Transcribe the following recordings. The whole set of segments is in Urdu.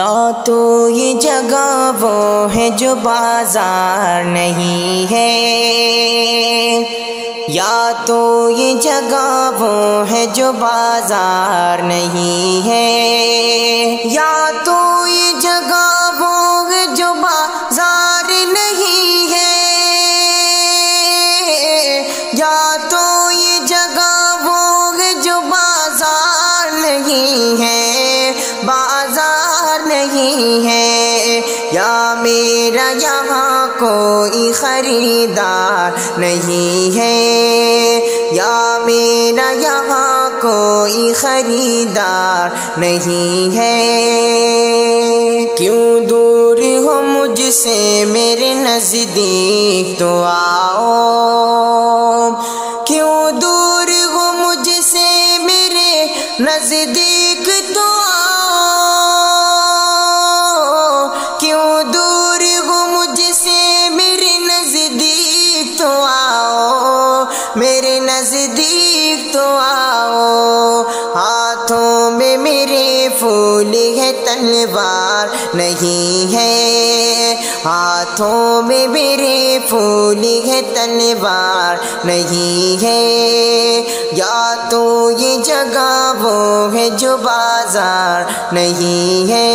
یا تو یہ جگہ وہ ہے جو بازار نہیں ہے، یا تو یہ جگہ وہ ہے جو بازار نہیں ہے، یا تو یہ جگہ وہ ہے جو بازار نہیں ہے، یا تو یہ جگہ وہ ہے جو بازار نہیں ہے، بازار نہیں ہے، یا میرا یہاں کوئی خریدار نہیں ہے، یا میرا یہاں کوئی خریدار نہیں ہے۔ کیوں دور ہو مجھ سے میرے نزدیک تو آؤ، کیوں دور ہو مجھ سے میرے نزدیک تو میرے نزدیک تو آؤ، ہاتھوں میں میرے پھول ہے تلوار نہیں ہے، ہاتھوں میں میرے پھول ہے تلوار نہیں ہے، یا تو یہ جگہ وہ ہے جو بازار نہیں ہے۔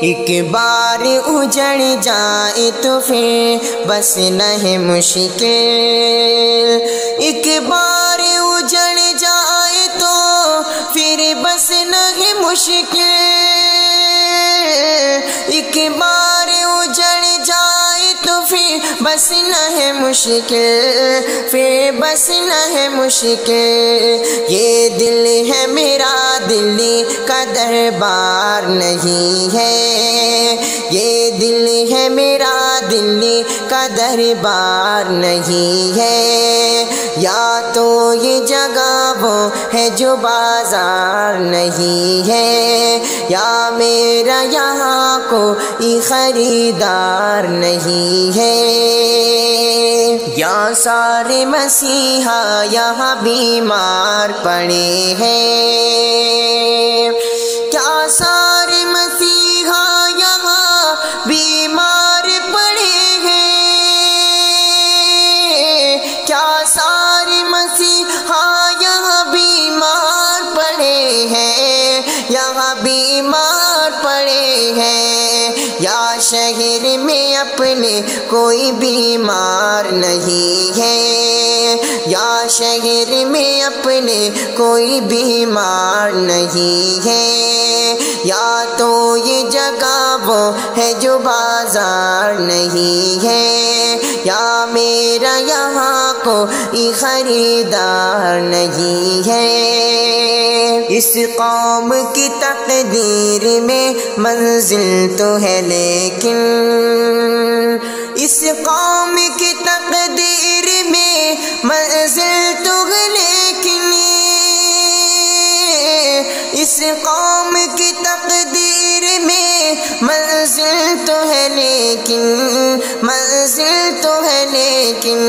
ایک بار اجڑ جائے تو پھر بس نہ ہے مشکل، ایک بار اجڑ جائے تو پھر بس نہ ہے مشکل، ایک بار اجڑ جائے تو پھر بس نہ ہے مشکل، پھر بس نہ ہے مشکل۔ یہ دل ہے میرا دل کا دربار نہیں ہے، یہ دل ہے میرا دل کا دربار نہیں ہے، یا تو یہ جگہ وہ ہے جو بازار نہیں ہے، یا میرا یہاں کوئی خریدار نہیں ہے۔ یا سارے مسیحا یہاں بیمار پڑے ہیں، کیا سارے مسیحا یہاں بیمار پڑے ہیں، کیا سارے مسیحا یہاں بیمار پڑے ہیں، یہاں بیمار پڑے ہیں، یا شہر میں اپنے کوئی بیمار نہیں ہے، یا شہر میں اپنے کوئی بیمار نہیں ہے، یا تو یہ جگہ وہ ہے جو بازار نہیں ہے، یا میرا یہاں کوئی خریدار نہیں ہے۔ اس قوم کی تقدیر میں منزل تو ہے لیکن، اس قوم کی تقدیر میں منزل تو ہے لیکن، اس قوم کی تقدیر میں منزل تو ہے لیکن، منزل تو ہے لیکن،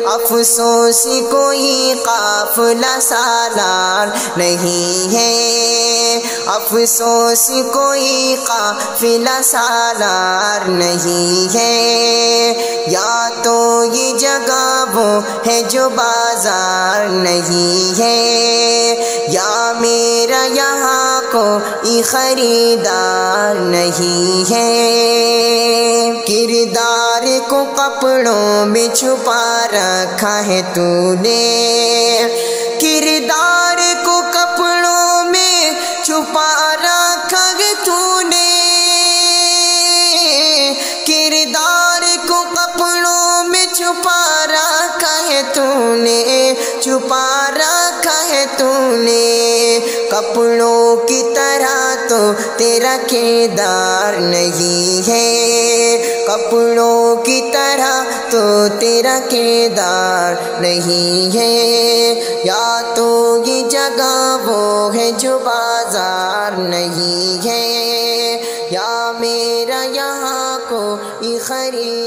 افسوس کوئی قافلہ سالار نہیں ہے، افسوس کوئی قافلہ سالار نہیں ہے، یا تو یہ جگہ وہ ہے جو بازار نہیں ہے، یا میرا یہاں کوئی خریدار نہیں ہے۔ کردار کو کپڑوں میں چھپا رکھا ہے تو نے، کردار کو کپڑوں میں چھپا رکھا ہے تو نے، کردار کو کپڑوں میں چھپا رکھا ہے تو نے، چھپا رکھا ہے تو نے، کپڑوں کی طرح تو تیرا کردار نہیں ہے، کپڑوں کی طرح تو تیرا کردار نہیں ہے، یا تو یہ جگہ وہ ہے جو بازار نہیں ہے، یا میرا یہاں کوئی خرید